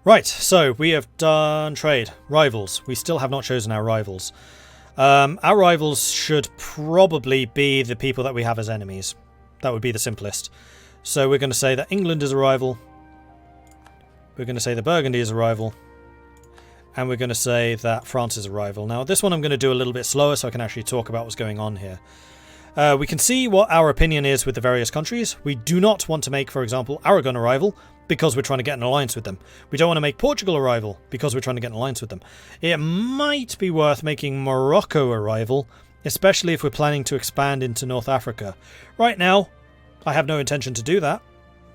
Right, so we have done trade. Rivals. We still have not chosen our rivals. Our rivals should probably be the people that we have as enemies. That would be the simplest. So we're going to say that England is a rival. We're going to say that Burgundy is a rival. And we're going to say that France is a rival. Now, this one I'm going to do a little bit slower so I can actually talk about what's going on here. We can see what our opinion is with the various countries. We do not want to make, for example, Aragon a rival because we're trying to get an alliance with them. We don't want to make Portugal a rival because we're trying to get an alliance with them. It might be worth making Morocco a rival, especially if we're planning to expand into North Africa. Right now, I have no intention to do that.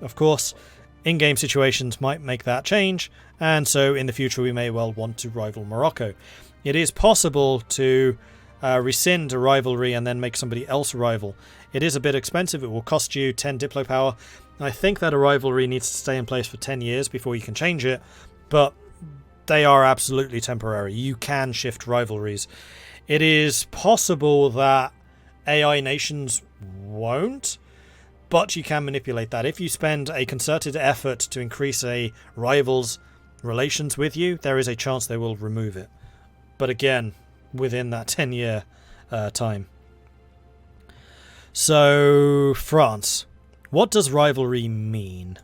Of course, in-game situations might make that change, and so in the future we may well want to rival Morocco. It is possible to rescind a rivalry and then make somebody else a rival. It is a bit expensive. It will cost you 10 Diplo power. I think that a rivalry needs to stay in place for 10 years before you can change it, but they are absolutely temporary. You can shift rivalries. It is possible that AI nations won't, but you can manipulate that. If you spend a concerted effort to increase a rival's relations with you, there is a chance they will remove it. But again, within that 10-year time. So, France. What does rivalry mean?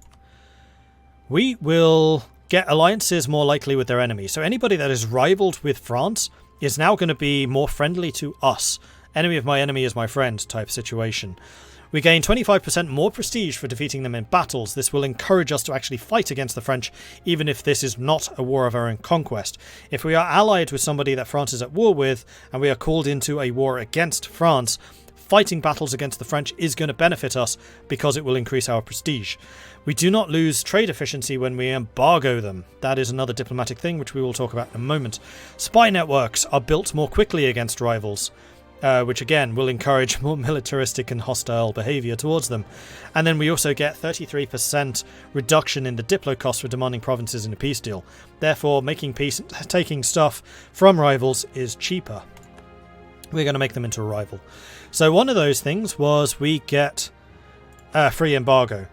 We will get alliances more likely with their enemies. So anybody that is rivaled with France is now going to be more friendly to us. Enemy of my enemy is my friend type situation. We gain 25% more prestige for defeating them in battles. This will encourage us to actually fight against the French, even if this is not a war of our own conquest. If we are allied with somebody that France is at war with, and we are called into a war against France, fighting battles against the French is going to benefit us because it will increase our prestige. We do not lose trade efficiency when we embargo them. That is another diplomatic thing which we will talk about in a moment. Spy networks are built more quickly against rivals, which again will encourage more militaristic and hostile behaviour towards them. And then we also get 33% reduction in the Diplo cost for demanding provinces in a peace deal. Therefore, making peace and taking stuff from rivals is cheaper. We're going to make them into a rival. So one of those things was we get free embargo.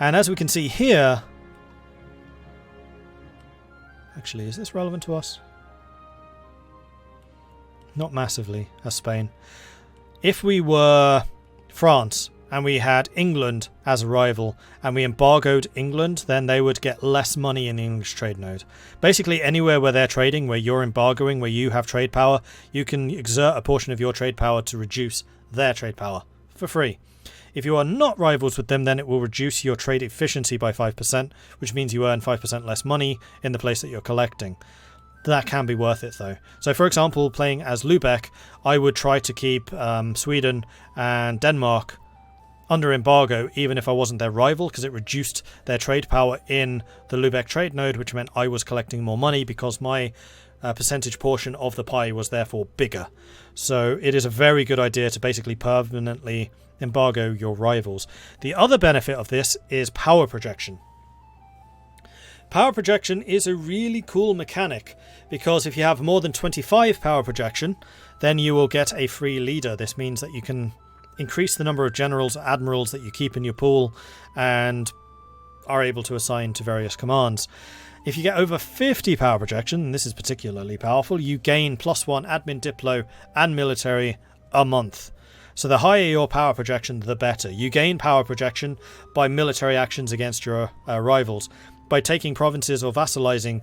And as we can see here... Actually, is this relevant to us? Not massively, as Spain. If we were France and we had England as a rival and we embargoed England, then they would get less money in the English trade node. Basically, anywhere where they're trading, where you're embargoing, where you have trade power, you can exert a portion of your trade power to reduce their trade power for free. If you are not rivals with them, then it will reduce your trade efficiency by 5%, which means you earn 5% less money in the place that you're collecting. That can be worth it though. So for example, playing as Lubeck, I would try to keep Sweden and Denmark under embargo even if I wasn't their rival, because it reduced their trade power in the Lubeck trade node, which meant I was collecting more money because my percentage portion of the pie was therefore bigger. So it is a very good idea to basically permanently embargo your rivals. The other benefit of this is power projection. Power projection is a really cool mechanic because if you have more than 25 power projection, then you will get a free leader. This means that you can increase the number of generals or admirals that you keep in your pool and are able to assign to various commands. If you get over 50 power projection, and this is particularly powerful, you gain +1 admin, diplo and military a month. So the higher your power projection, the better. You gain power projection by military actions against your rivals, by taking provinces or vassalizing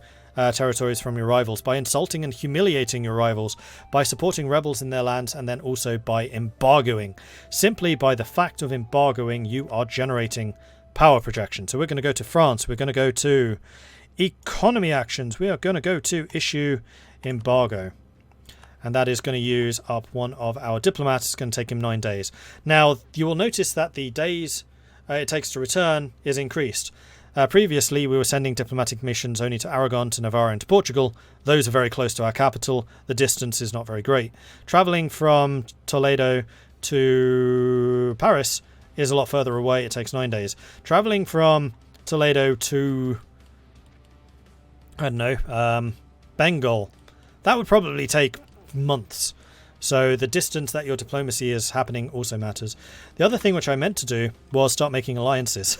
territories from your rivals, by insulting and humiliating your rivals, by supporting rebels in their lands, and then also by embargoing. Simply by the fact of embargoing, you are generating power projection. So we're going to go to France. We're going to go to economy actions. We are going to go to issue embargo. And that is going to use up one of our diplomats. It's going to take him 9 days. Now, you will notice that the days it takes to return is increased. Previously, we were sending diplomatic missions only to Aragon, to Navarre, and to Portugal. Those are very close to our capital. The distance is not very great. Travelling from Toledo to Paris is a lot further away. It takes 9 days. Travelling from Toledo to, I don't know, Bengal, that would probably take months. So the distance that your diplomacy is happening also matters. The other thing which I meant to do was start making alliances.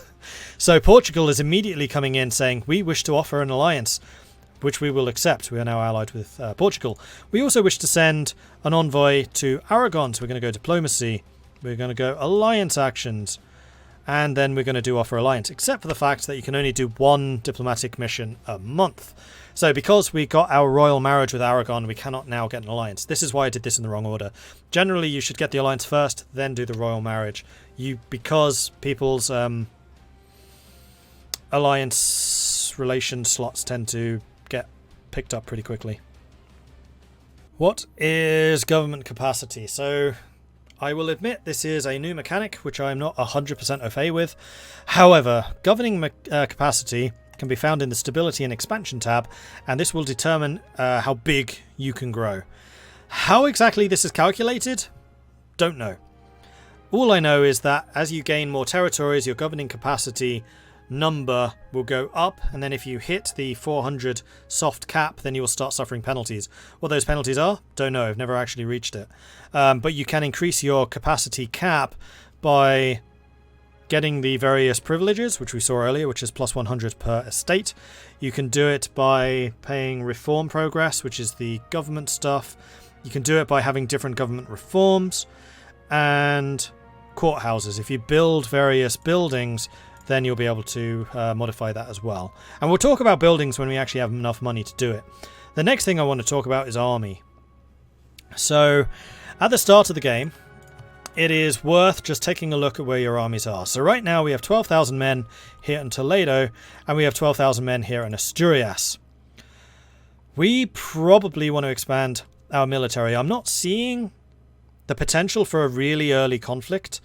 So Portugal is immediately coming in saying, we wish to offer an alliance, which we will accept. We are now allied with Portugal. We also wish to send an envoy to Aragon. So we're going to go diplomacy. We're going to go alliance actions. And then we're going to do offer alliance, except for the fact that you can only do one diplomatic mission a month. So because we got our royal marriage with Aragon, we cannot now get an alliance. This is why I did this in the wrong order. Generally, you should get the alliance first, then do the royal marriage. Because people's alliance relation slots tend to get picked up pretty quickly. What is government capacity? So I will admit this is a new mechanic which I'm not 100% au fait with. However, governing capacity can be found in the Stability and Expansion tab, and this will determine how big you can grow. How exactly this is calculated? Don't know. All I know is that as you gain more territories, your governing capacity number will go up, and then if you hit the 400 soft cap, then you will start suffering penalties. What those penalties are? Don't know. I've never actually reached it. But you can increase your capacity cap by getting the various privileges, which we saw earlier, which is plus 100 per estate. You can do it by paying reform progress, which is the government stuff. You can do it by having different government reforms and courthouses. If you build various buildings, then you'll be able to modify that as well. And we'll talk about buildings when we actually have enough money to do it. The next thing I want to talk about is army. So at the start of the game, it is worth just taking a look at where your armies are. So right now we have 12,000 men here in Toledo, and we have 12,000 men here in Asturias. We probably want to expand our military. I'm not seeing the potential for a really early conflict.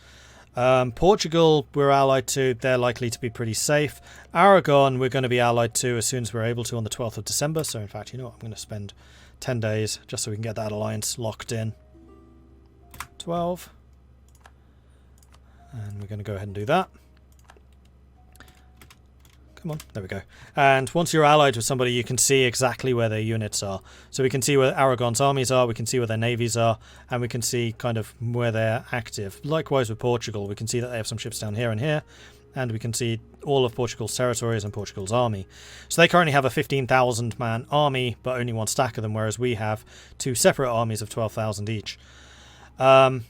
Portugal, we're allied to. They're likely to be pretty safe. Aragon, we're going to be allied to as soon as we're able to on the 12th of December. So in fact, you know what? I'm going to spend 10 days just so we can get that alliance locked in. 12. And we're going to go ahead and do that. Come on, there we go. And once you're allied with somebody, you can see exactly where their units are. So we can see where Aragon's armies are, we can see where their navies are, and we can see kind of where they're active. Likewise with Portugal, we can see that they have some ships down here and here, and we can see all of Portugal's territories and Portugal's army. So they currently have a 15,000 man army, but only one stack of them, whereas we have two separate armies of 12,000 each. What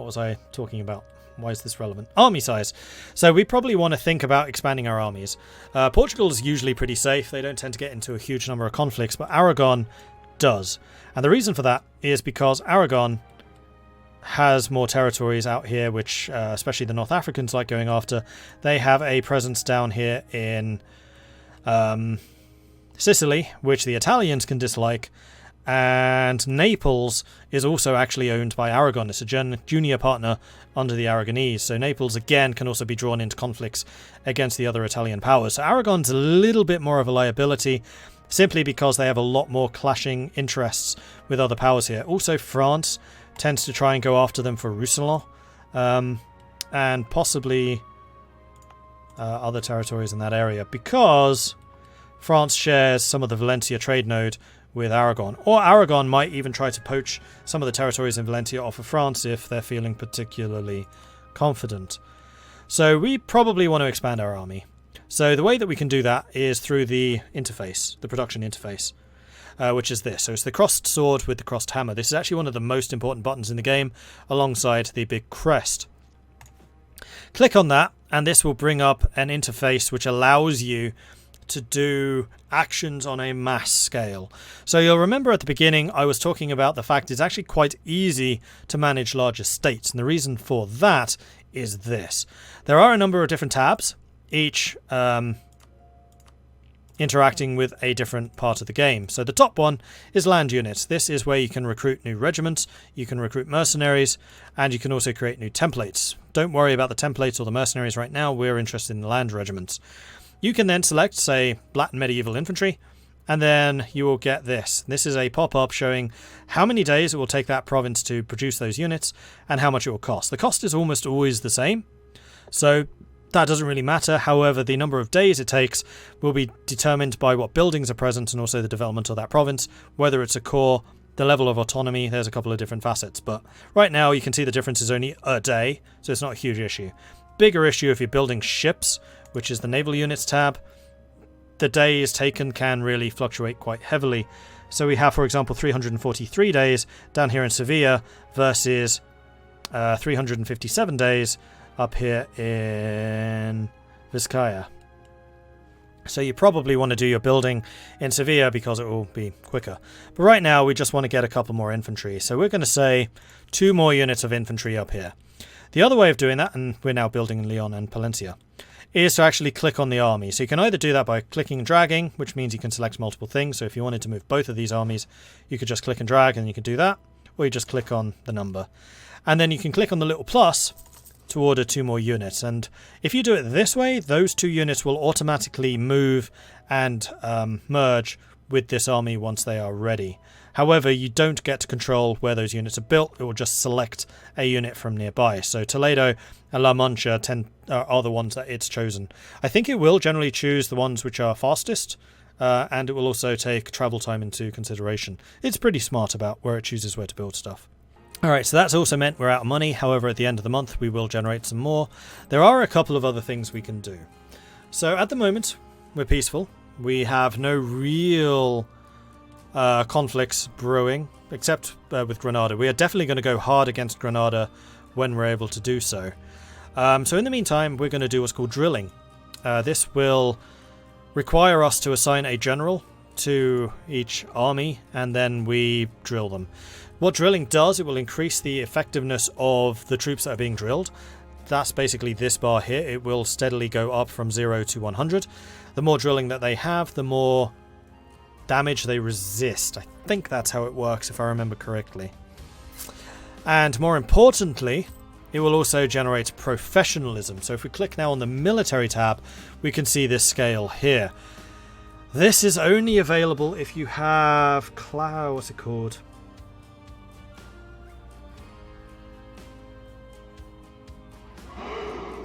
was I talking about? Why is this relevant? Army size. So we probably want to think about expanding our armies. Portugal is usually pretty safe. They don't tend to get into a huge number of conflicts, but Aragon does. And the reason for that is because Aragon has more territories out here, which especially the North Africans like going after. They have a presence down here in Sicily, which the Italians can dislike. And Naples is also actually owned by Aragon. It's a junior partner under the Aragonese. So Naples, again, can also be drawn into conflicts against the other Italian powers. So Aragon's a little bit more of a liability, simply because they have a lot more clashing interests with other powers here. Also, France tends to try and go after them for Roussillon, and possibly other territories in that area, because France shares some of the Valencia trade node with Aragon. Or Aragon might even try to poach some of the territories in Valencia off of France if they're feeling particularly confident. So we probably want to expand our army. So the way that we can do that is through the interface, the production interface, which is this. So it's the crossed sword with the crossed hammer. This is actually one of the most important buttons in the game, alongside the big crest. Click on that, and this will bring up an interface which allows you to do actions on a mass scale. So you'll remember at the beginning I was talking about the fact it's actually quite easy to manage large estates, and the reason for that is this. There are a number of different tabs, each interacting with a different part of the game. So the top one is land units. This is where you can recruit new regiments, you can recruit mercenaries, and you can also create new templates. Don't worry about the templates or the mercenaries right now, we're interested in the land regiments. You can then select, say, Latin Medieval Infantry, and then you will get this. This is a pop-up showing how many days it will take that province to produce those units and how much it will cost. The cost is almost always the same. So That doesn't really matter. However, the number of days it takes will be determined by what buildings are present and also the development of that province, whether it's a core, the level of autonomy. There's a couple of different facets, but right now you can see the difference is only a day, so it's not a huge issue. Bigger issue if you're building ships, which is the naval units tab. The days taken can really fluctuate quite heavily. So we have, for example, 343 days down here in Sevilla versus 357 days up here in Vizcaya. So you probably want to do your building in Sevilla because it will be quicker. But right now we just want to get a couple more infantry. So we're going to say 2 more units of infantry up here. The other way of doing that, and we're now building in Leon and Palencia, is to actually click on the army. So you can either do that by clicking and dragging, which means you can select multiple things. So if you wanted to move both of these armies, you could just click and drag and you could do that. Or you just click on the number. And then you can click on the little plus to order 2 more units. And if you do it this way, those 2 units will automatically move and merge with this army once they are ready. However, you don't get to control where those units are built. It will just select a unit from nearby. So Toledo and La Mancha are the ones that it's chosen. I think it will generally choose the ones which are fastest, and it will also take travel time into consideration. It's pretty smart about where it chooses where to build stuff. Alright, so that's also meant we're out of money. However, at the end of the month, we will generate some more. There are a couple of other things we can do. So at the moment, we're peaceful. We have no real conflicts brewing, except with Granada. We are definitely going to go hard against Granada when we're able to do so. So in the meantime, we're going to do what's called drilling. This will require us to assign a general to each army, and then we drill them. What drilling does, it will increase the effectiveness of the troops that are being drilled. That's basically this bar here. It will steadily go up from 0 to 100. The more drilling that they have, the more damage they resist. I think that's how it works, if I remember correctly. And more importantly, it will also generate professionalism. So if we click now on the military tab, we can see this scale here. This is only available if you have what's it called?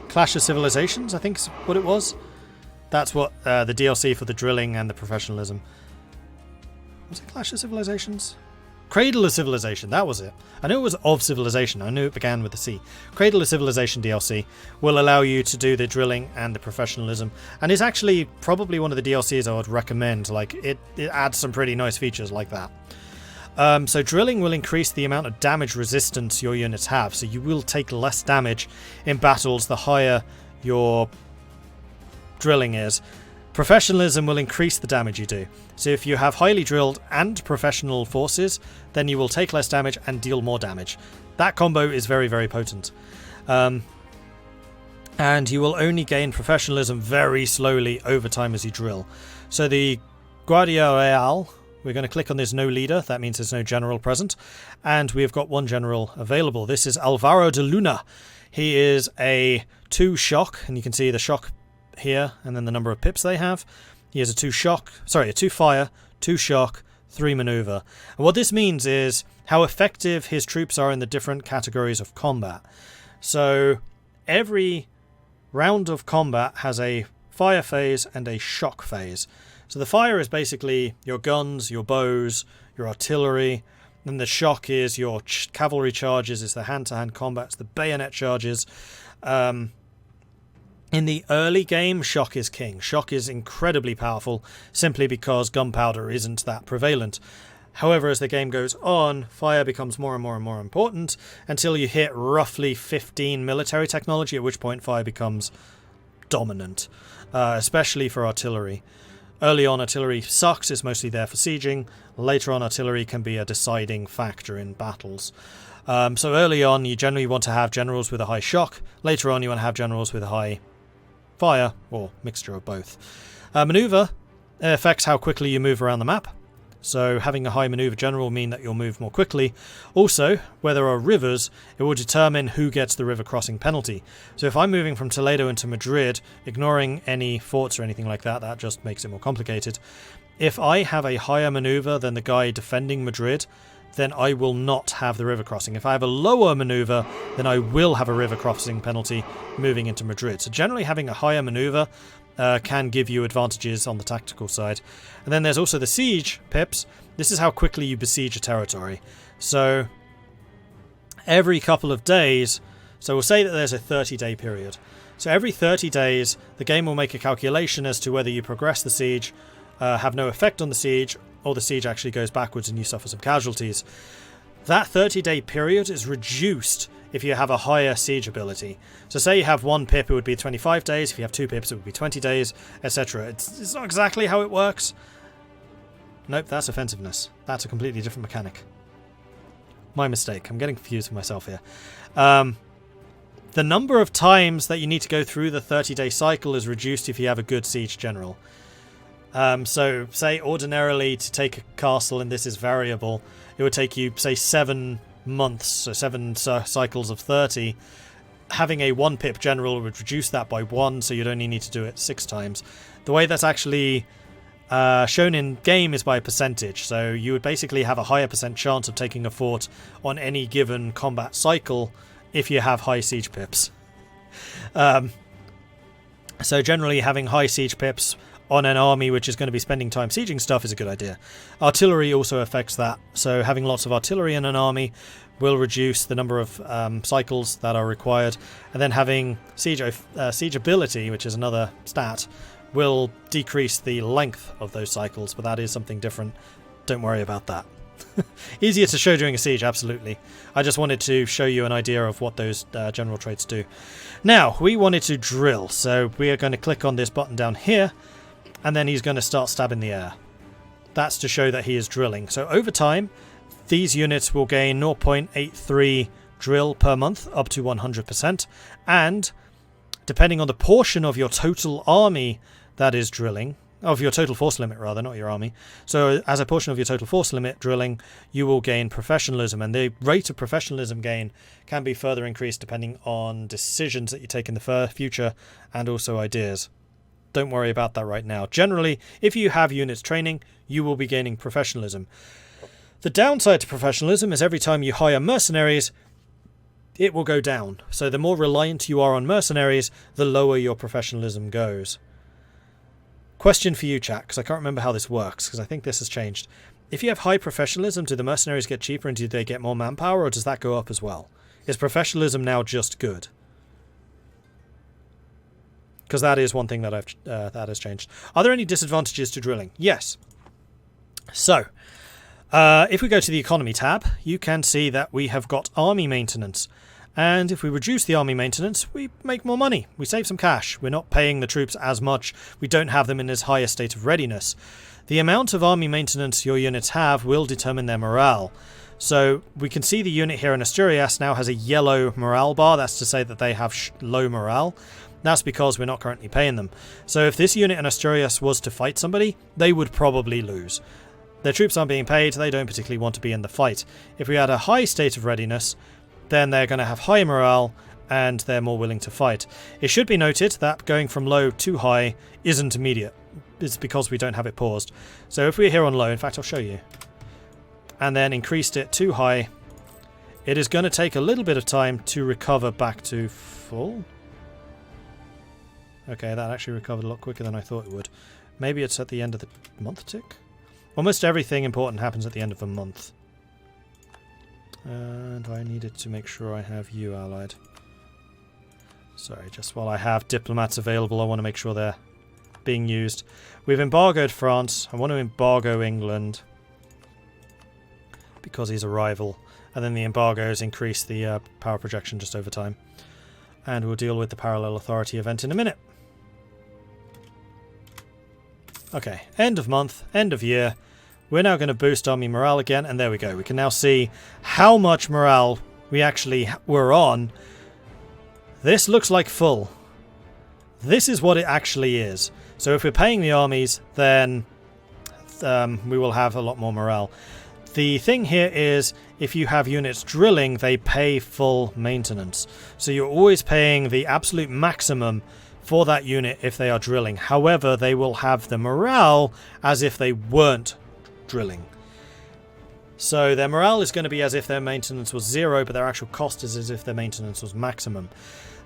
Clash of Civilizations, I think is what it was. That's what the DLC for the drilling and the professionalism. Was it Clash of Civilizations? Cradle of Civilization, that was it. I knew it was of Civilization, I knew it began with a C. Cradle of Civilization DLC will allow you to do the drilling and the professionalism, and it's actually probably one of the DLCs I would recommend. Like, it adds some pretty nice features like that. So drilling will increase the amount of damage resistance your units have, so you will take less damage in battles the higher your drilling is. Professionalism will increase the damage you do. So if you have highly drilled and professional forces, then you will take less damage and deal more damage. That combo is very, very potent. And you will only gain professionalism very slowly over time as you drill. So the Guardia Real, we're going to click on this no leader. That means there's no general present. And we've got one general available. This is Alvaro de Luna. He is a 2 shock, and you can see the shock here, and then the number of pips they have. He has a 2 fire, 2 shock, 3 maneuver. And what this means is how effective his troops are in the different categories of combat. So every round of combat has a fire phase and a shock phase. So the fire is basically your guns, your bows, your artillery. Then the shock is your cavalry charges, it's the hand-to-hand combat, it's the bayonet charges. In the early game, shock is king. Shock is incredibly powerful simply because gunpowder isn't that prevalent. However, as the game goes on, fire becomes more and more and more important until you hit roughly 15 military technology, at which point fire becomes dominant, especially for artillery. Early on, artillery sucks, it's mostly there for sieging. Later on, artillery can be a deciding factor in battles. So early on, you generally want to have generals with a high shock. Later on, you want to have generals with a high fire, or mixture of both. Maneuver affects how quickly you move around the map. So having a high maneuver general will mean that you'll move more quickly. Also, where there are rivers, it will determine who gets the river crossing penalty. So if I'm moving from Toledo into Madrid, ignoring any forts or anything like that, that just makes it more complicated. If I have a higher maneuver than the guy defending Madrid, then I will not have the river crossing. If I have a lower maneuver, then I will have a river crossing penalty moving into Madrid. So generally having a higher maneuver can give you advantages on the tactical side. And then there's also the siege pips. This is how quickly you besiege a territory. So every couple of days, so we'll say that there's a 30-day period. So every 30 days, the game will make a calculation as to whether you progress the siege, have no effect on the siege, or the siege actually goes backwards and you suffer some casualties. That 30-day period is reduced if you have a higher siege ability. So say you have 1 pip, it would be 25 days. If you have 2 pips, it would be 20 days, etc. It's not exactly how it works. Nope, that's offensiveness. That's a completely different mechanic. My mistake. I'm getting confused with myself here. The number of times that you need to go through the 30-day cycle is reduced if you have a good siege general. So say ordinarily to take a castle, and this is variable, it would take you, say, 7 months, so 7 cycles of 30. Having a 1 pip general would reduce that by 1, so you'd only need to do it 6 times. The way that's actually shown in game is by a percentage, so you would basically have a higher % chance of taking a fort on any given combat cycle if you have high siege pips. So generally having high siege pips on an army which is going to be spending time sieging stuff is a good idea. Artillery also affects that, so having lots of artillery in an army will reduce the number of cycles that are required, and then having siege ability, which is another stat, will decrease the length of those cycles, but that is something different. Don't worry about that. Easier to show during a siege, absolutely. I just wanted to show you an idea of what those general traits do. Now, we wanted to drill, so we are going to click on this button down here, and then he's going to start stabbing the air. That's to show that he is drilling. So over time, these units will gain 0.83 drill per month, up to 100%, and depending on the portion of your total army that is drilling, of your total force limit rather, not your army. So as a portion of your total force limit drilling, you will gain professionalism, and the rate of professionalism gain can be further increased depending on decisions that you take in the future and also ideas. Don't worry about that right now. Generally, if you have units training, you will be gaining professionalism. The downside to professionalism is every time you hire mercenaries, it will go down. So the more reliant you are on mercenaries, the lower your professionalism goes. Question for you, chat, because I can't remember how this works, because I think this has changed. If you have high professionalism, do the mercenaries get cheaper and do they get more manpower, or does that go up as well? Is professionalism now just good? Because that is one thing that that has changed. Are there any disadvantages to drilling? Yes. So, if we go to the economy tab, you can see that we have got army maintenance. And if we reduce the army maintenance, we make more money. We save some cash. We're not paying the troops as much. We don't have them in as high a state of readiness. The amount of army maintenance your units have will determine their morale. So we can see the unit here in Asturias now has a yellow morale bar. That's to say that they have low morale. That's because we're not currently paying them. So if this unit in Asturias was to fight somebody, they would probably lose. Their troops aren't being paid. They don't particularly want to be in the fight. If we had a high state of readiness, then they're going to have high morale and they're more willing to fight. It should be noted that going from low to high isn't immediate. It's because we don't have it paused. So if we're here on low, in fact I'll show you, and then increased it to high, it is going to take a little bit of time to recover back to full. Okay, that actually recovered a lot quicker than I thought it would. Maybe it's at the end of the month tick? Almost everything important happens at the end of a month. And I needed to make sure I have you allied. Sorry, just while I have diplomats available, I want to make sure they're being used. We've embargoed France. I want to embargo England because he's a rival. And then the embargoes increase the power projection just over time. And we'll deal with the parallel authority event in a minute. Okay, end of month, end of year. We're now going to boost army morale again, and there we go. We can now see how much morale we actually were on. This looks like full. This is what it actually is. So if we're paying the armies, then we will have a lot more morale. The thing here is, if you have units drilling, they pay full maintenance. So you're always paying the absolute maximum for that unit if they are drilling. However, they will have the morale as if they weren't drilling. So their morale is going to be as if their maintenance was 0, but their actual cost is as if their maintenance was maximum.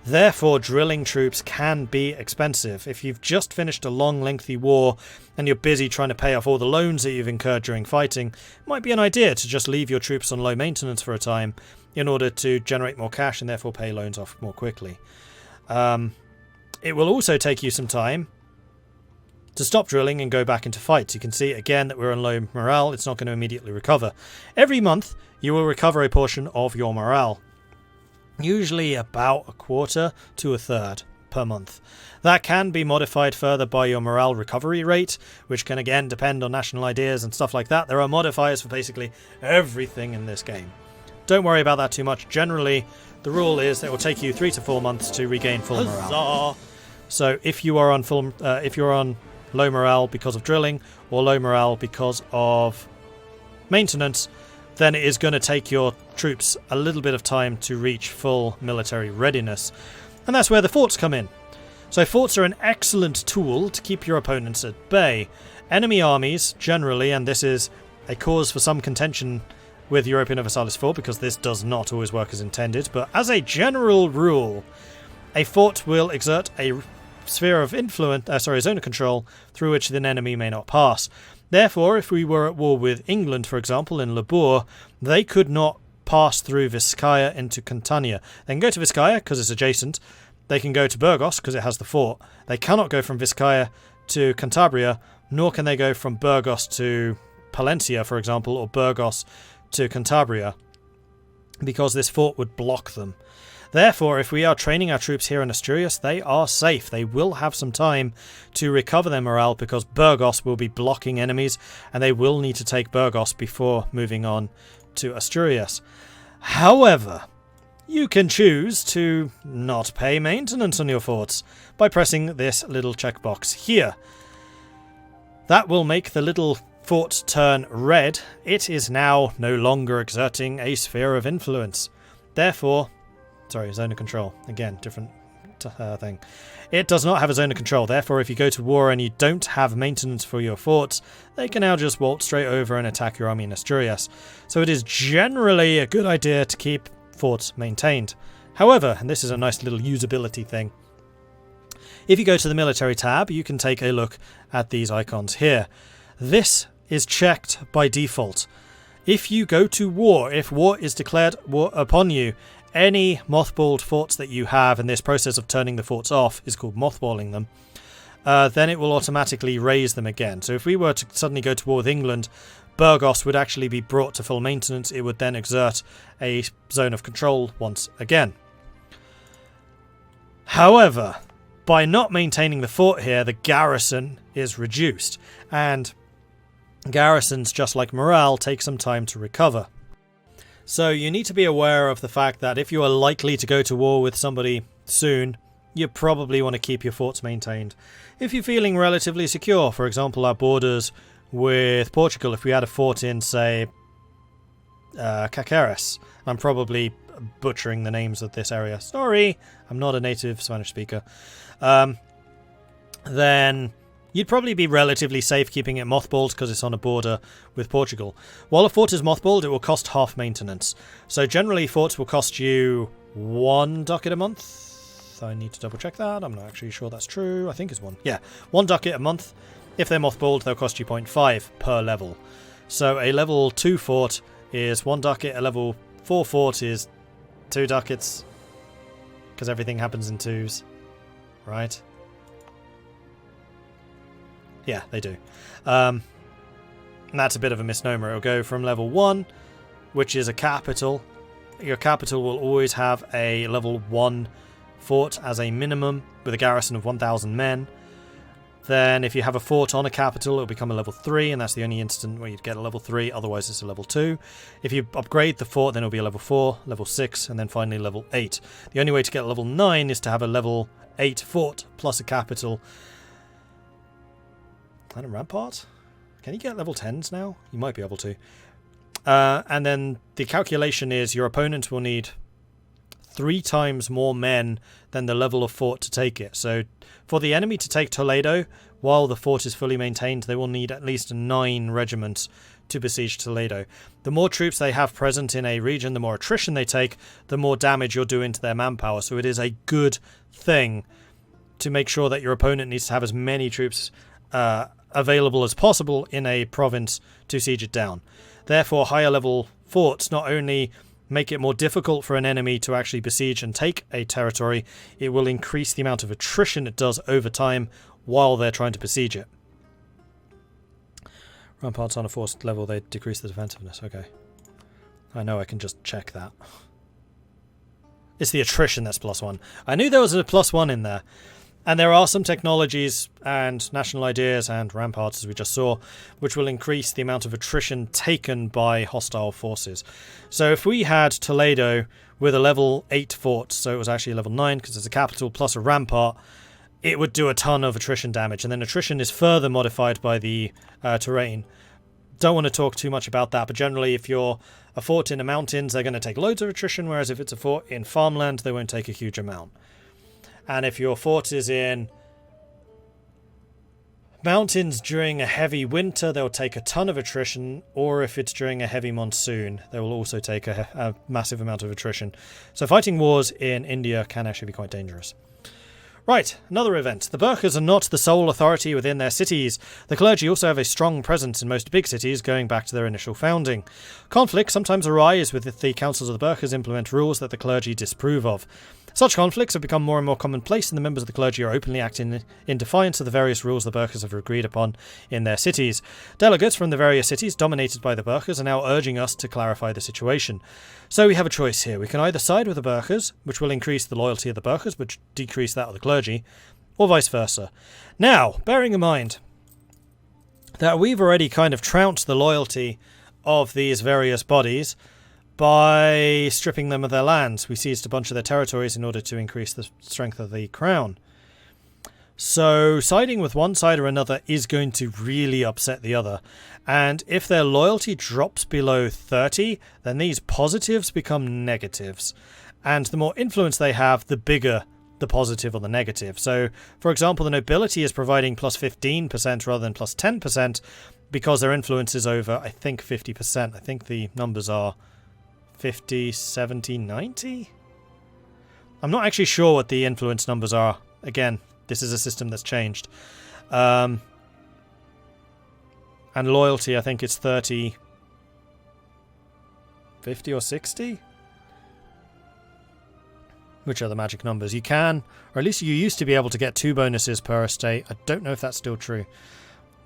Therefore, drilling troops can be expensive. If you've just finished a long, lengthy war and you're busy trying to pay off all the loans that you've incurred during fighting, it might be an idea to just leave your troops on low maintenance for a time in order to generate more cash and therefore pay loans off more quickly. It will also take you some time to stop drilling and go back into fights. You can see again that we're on low morale. It's not going to immediately recover. Every month you will recover a portion of your morale. Usually about a quarter to a third per month. That can be modified further by your morale recovery rate, which can again depend on national ideas and stuff like that. There are modifiers for basically everything in this game. Don't worry about that too much. Generally, the rule is that it will take you 3 to 4 months to regain full morale. So if you are on low morale because of drilling or low morale because of maintenance, then it is going to take your troops a little bit of time to reach full military readiness. And that's where the forts come in. So forts are an excellent tool to keep your opponents at bay. Enemy armies, generally, and this is a cause for some contention with Europa Universalis IV because this does not always work as intended, but as a general rule, a fort will exert a sphere of influence, zone of control, through which an enemy may not pass. Therefore, if we were at war with England, for example, in Labour, they could not pass through Vizcaya into Campania. They can go to Vizcaya because it's adjacent. They can go to Burgos because it has the fort. They cannot go from Vizcaya to Cantabria, nor can they go from Burgos to Palencia, for example, or Burgos to Cantabria, because this fort would block them. Therefore, if we are training our troops here in Asturias, they are safe. They will have some time to recover their morale because Burgos will be blocking enemies and they will need to take Burgos before moving on to Asturias. However, you can choose to not pay maintenance on your forts by pressing this little checkbox here. That will make the little fort turn red. It is now no longer exerting a sphere of influence. Therefore, zone of control. Again, different thing. It does not have a zone of control. Therefore, if you go to war and you don't have maintenance for your forts, they can now just waltz straight over and attack your army in Asturias. So it is generally a good idea to keep forts maintained. However, and this is a nice little usability thing, if you go to the military tab, you can take a look at these icons here. This is checked by default. If you go to war, if war is declared upon you, any mothballed forts that you have, and this process of turning the forts off is called mothballing them, then it will automatically raise them again. So if we were to suddenly go to war with England, Burgos would actually be brought to full maintenance. It would then exert a zone of control once again. However, by not maintaining the fort here, the garrison is reduced, and garrisons, just like morale, take some time to recover. So you need to be aware of the fact that if you are likely to go to war with somebody soon, you probably want to keep your forts maintained. If you're feeling relatively secure, for example, our borders with Portugal, if we had a fort in, say, Caceres, I'm probably butchering the names of this area. Sorry, I'm not a native Spanish speaker. Then you'd probably be relatively safe keeping it mothballed because it's on a border with Portugal. While a fort is mothballed, it will cost half maintenance. So generally forts will cost you 1 ducat a month. I need to double check that. I'm not actually sure that's true. I think it's 1. Yeah, 1 ducat a month. If they're mothballed, they'll cost you 0.5 per level. So a level 2 fort is 1 ducat. A level 4 fort is 2 ducats. Because everything happens in 2s. Right? Yeah, they do. And that's a bit of a misnomer. It'll go from level 1, which is a capital. Your capital will always have a level 1 fort as a minimum with a garrison of 1,000 men. Then if you have a fort on a capital, it'll become a level 3, and that's the only instant where you'd get a level 3, otherwise it's a level 2. If you upgrade the fort, then it'll be a level 4, level 6, and then finally level 8. The only way to get a level 9 is to have a level 8 fort plus a capital. And a rampart? Can you get level 10s now? You might be able to. And then the calculation is your opponent will need 3 times more men than the level of fort to take it. So for the enemy to take Toledo, while the fort is fully maintained, they will need at least 9 regiments to besiege Toledo. The more troops they have present in a region, the more attrition they take, the more damage you're doing to their manpower. So it is a good thing to make sure that your opponent needs to have as many troops available as possible in a province to siege it down. Therefore, higher level forts not only make it more difficult for an enemy to actually besiege and take a territory, it will increase the amount of attrition it does over time while they're trying to besiege it. Ramparts on a forced level, they decrease the defensiveness. Okay. I know I can just check that. It's the attrition that's +1. I knew there was a +1 in there. And there are some technologies and national ideas and ramparts, as we just saw, which will increase the amount of attrition taken by hostile forces. So if we had Toledo with a level 8 fort, so it was actually a level 9 because it's a capital plus a rampart, it would do a ton of attrition damage. And then attrition is further modified by the terrain. Don't want to talk too much about that, but generally if you're a fort in the mountains, they're going to take loads of attrition, whereas if it's a fort in farmland, they won't take a huge amount. And if your fort is in mountains during a heavy winter, they'll take a ton of attrition, or if it's during a heavy monsoon, they will also take a massive amount of attrition. So fighting wars in India can actually be quite dangerous. Right, another event. The Burghers are not the sole authority within their cities. The clergy also have a strong presence in most big cities, going back to their initial founding. Conflicts sometimes arise with the councils of the Burghers implement rules that the clergy disapprove of. Such conflicts have become more and more commonplace, and the members of the clergy are openly acting in defiance of the various rules the Burghers have agreed upon in their cities. Delegates from the various cities dominated by the Burghers are now urging us to clarify the situation. So we have a choice here. We can either side with the Burghers, which will increase the loyalty of the Burghers, but decrease that of the clergy, or vice versa. Now, bearing in mind that we've already kind of trounced the loyalty of these various bodies by stripping them of their lands. We seized a bunch of their territories in order to increase the strength of the crown. So siding with one side or another is going to really upset the other. And if their loyalty drops below 30, then these positives become negatives. And the more influence they have, the bigger the positive or the negative. So, for example, the nobility is providing plus 15% rather than plus 10% because their influence is over, I think, 50%. I think the numbers are 50, 70, 90? I'm not actually sure what the influence numbers are. Again, this is a system that's changed. And loyalty, I think it's 30, 50 or 60? Which are the magic numbers? You can, or at least you used to be able to get 2 bonuses per estate. I don't know if that's still true.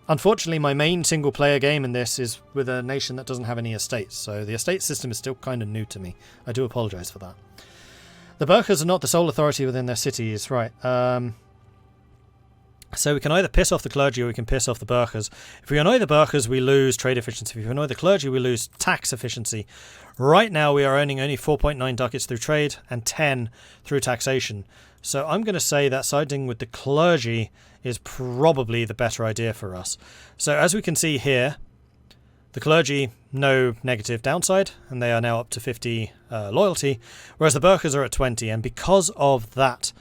Unfortunately, my main single-player game in this is with a nation that doesn't have any estates, so the estate system is still kind of new to me. I do apologise for that. The Burghers are not the sole authority within their cities, right. So we can either piss off the clergy or we can piss off the Burghers. If we annoy the Burghers, we lose trade efficiency. If we annoy the clergy, we lose tax efficiency. Right now, we are earning only 4.9 ducats through trade and 10 through taxation. So I'm going to say that siding with the clergy is probably the better idea for us. So as we can see here, the clergy, no negative downside, and they are now up to 50 loyalty, whereas the Burghers are at 20, and because of that,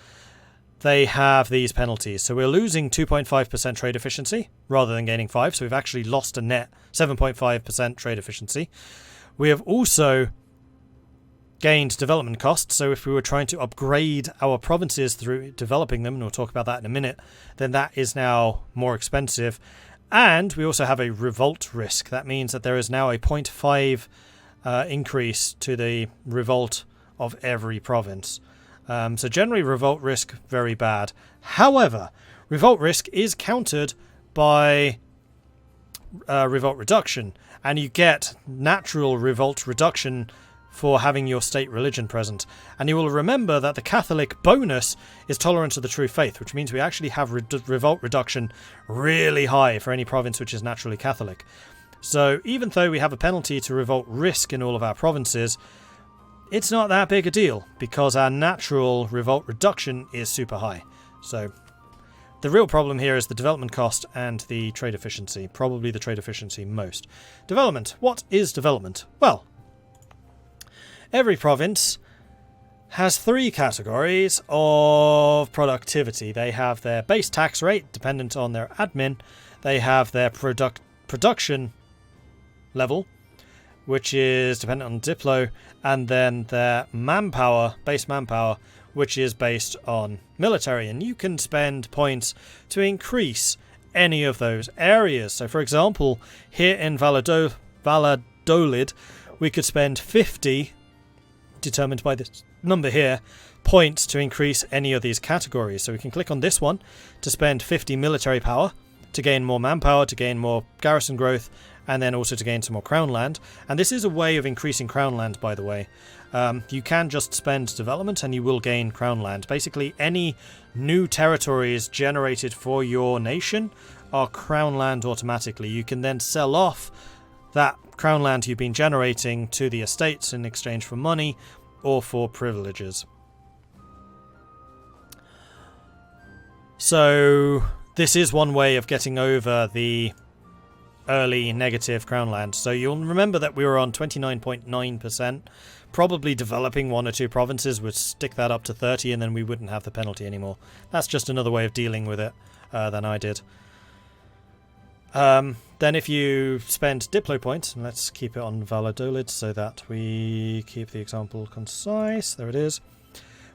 they have these penalties. So we're losing 2.5% trade efficiency rather than gaining 5, so we've actually lost a net 7.5% trade efficiency. We have also gained development costs, so if we were trying to upgrade our provinces through developing them, and we'll talk about that in a minute, then that is now more expensive. And we also have a revolt risk. That means that there is now a 0.5 increase to the revolt of every province. So generally revolt risk, very bad. However, revolt risk is countered by revolt reduction, and you get natural revolt reduction for having your state religion present. And you will remember that the Catholic bonus is tolerance of the true faith, which means we actually have revolt reduction really high for any province which is naturally Catholic. So even though we have a penalty to revolt risk in all of our provinces, it's not that big a deal because our natural revolt reduction is super high. So the real problem here is the development cost and the trade efficiency. Probably the trade efficiency most. Development. What is development? Well, every province has 3 categories of productivity. They have their base tax rate, dependent on their admin. They have their production level, which is dependent on Diplo, and then their manpower, base manpower, which is based on military. And you can spend points to increase any of those areas. So for example, here in Valladolid, we could spend 50, determined by this number here, points to increase any of these categories. So we can click on this one to spend 50 military power, to gain more manpower, to gain more garrison growth, and then also to gain some more crown land. And this is a way of increasing crown land, by the way. You can just spend development and you will gain crown land. Basically, any new territories generated for your nation are crown land automatically. You can then sell off that crown land you've been generating to the estates in exchange for money or for privileges. So this is one way of getting over the early negative crown land. So you'll remember that we were on 29.9%. Probably developing one or two provinces would stick that up to 30 and then we wouldn't have the penalty anymore. That's just another way of dealing with it than I did. Then if you spend Diplo points, and let's keep it on Valladolid so that we keep the example concise. There it is.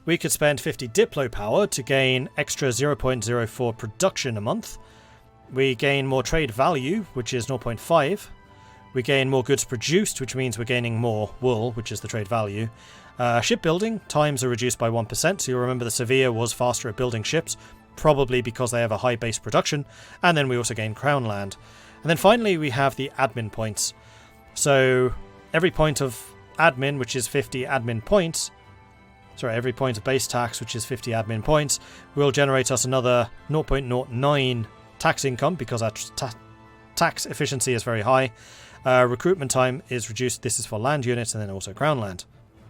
We could spend 50 Diplo power to gain extra 0.04 production a month. We gain more trade value, which is 0.5. We gain more goods produced, which means we're gaining more wool, which is the trade value. Shipbuilding times are reduced by 1%, so you'll remember that Sevilla was faster at building ships, probably because they have a high base production, and then we also gain crown land. And then finally we have the admin points. So every point of admin, which is 50 admin points, every point of base tax, which is 50 admin points, will generate us another 0.09 tax income because our tax efficiency is very high. Recruitment time is reduced. This is for land units and then also crown land.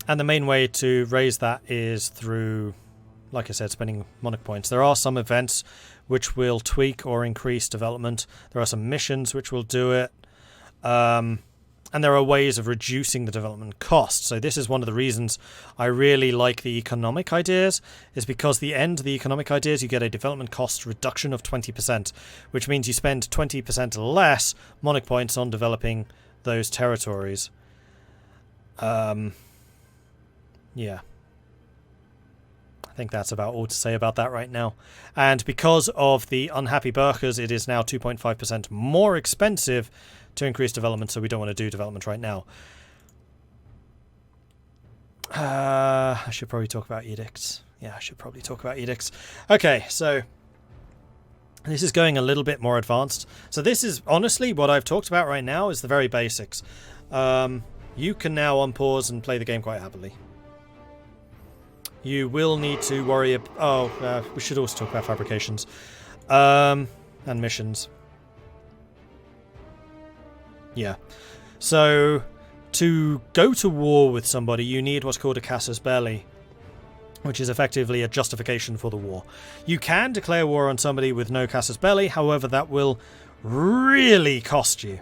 And the main way to raise that is through, like I said, spending monarch points. There are some events which will tweak or increase development. There are some missions which will do it. And there are ways of reducing the development cost. So this is one of the reasons I really like the economic ideas, is because the end of the economic ideas, you get a development cost reduction of 20%, which means you spend 20% less monarch points on developing those territories. Yeah. I think that's about all to say about that right now. And because of the unhappy Burkers, it is now 2.5% more expensive to increase development, so we don't want to do development right now. I should probably talk about edicts. Yeah, I should probably talk about edicts. Okay, so this is going a little bit more advanced. So this is, honestly, what I've talked about right now is the very basics. You can now unpause and play the game quite happily. You will need to worry about... we should also talk about fabrications. And missions. Yeah. So, to go to war with somebody, you need what's called a casus belli, which is effectively a justification for the war. You can declare war on somebody with no casus belli, however, that will really cost you.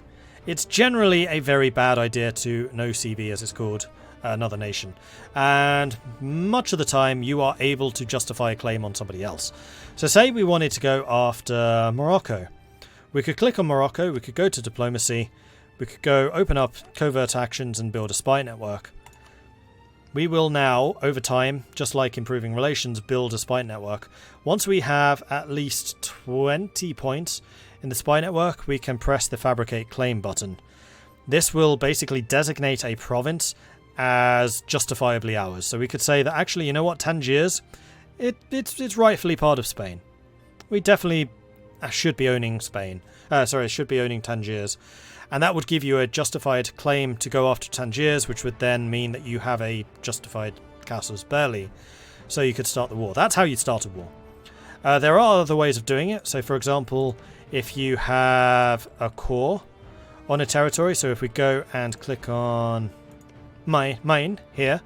It's generally a very bad idea to no CV, as it's called, another nation. And much of the time, you are able to justify a claim on somebody else. So say we wanted to go after Morocco. We could click on Morocco, we could go to diplomacy, we could go open up covert actions and build a spy network. We will now, over time, just like improving relations, build a spy network. Once we have at least 20 points in the spy network, we can press the fabricate claim button. This will basically designate a province as justifiably ours. So we could say that actually, you know what, Tangiers, it's rightfully part of Spain. We definitely should be owning Spain. Should be owning Tangiers. And that would give you a justified claim to go after Tangiers, which would then mean that you have a justified casus belli. So you could start the war. That's how you'd start a war. There are other ways of doing it. So, for example, if you have a core on a territory, so if we go and click on Maine here,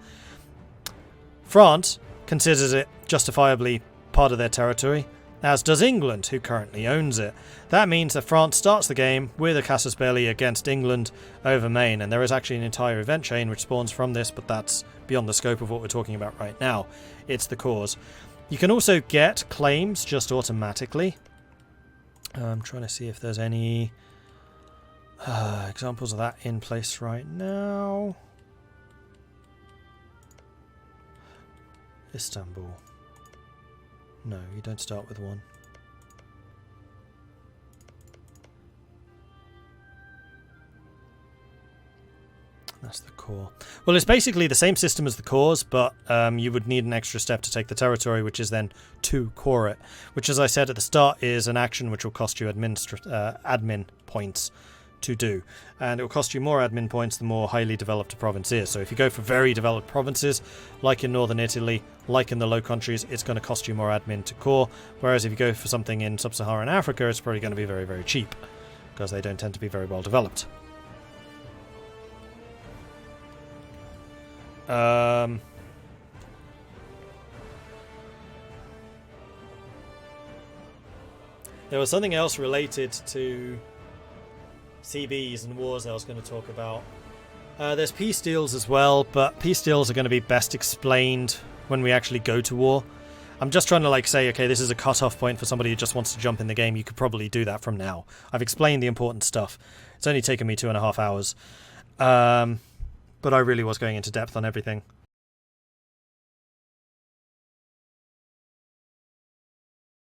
France considers it justifiably part of their territory, as does England, who currently owns it. That means that France starts the game with a casus belli against England over Maine, and there is actually an entire event chain which spawns from this, but that's beyond the scope of what we're talking about right now. It's the cause. You can also get claims just automatically. I'm trying to see if there's any... Examples of that in place right now. Istanbul. No, you don't start with one. That's the core. Well, it's basically the same system as the cores, but you would need an extra step to take the territory, which is then to core it, which, as I said at the start, is an action which will cost you admin points to do. And it will cost you more admin points the more highly developed a province is. So if you go for very developed provinces, like in northern Italy, like in the Low Countries, it's going to cost you more admin to core. Whereas if you go for something in sub-Saharan Africa, it's probably going to be very, very cheap, because they don't tend to be very well developed. There was something else related to CBs and wars I was going to talk about. There's peace deals as well, but peace deals are going to be best explained when we actually go to war. I'm just trying to say, okay, this is a cut-off point for somebody who just wants to jump in the game. You could probably do that from now. I've explained the important stuff. It's only taken me 2.5 hours. But I really was going into depth on everything.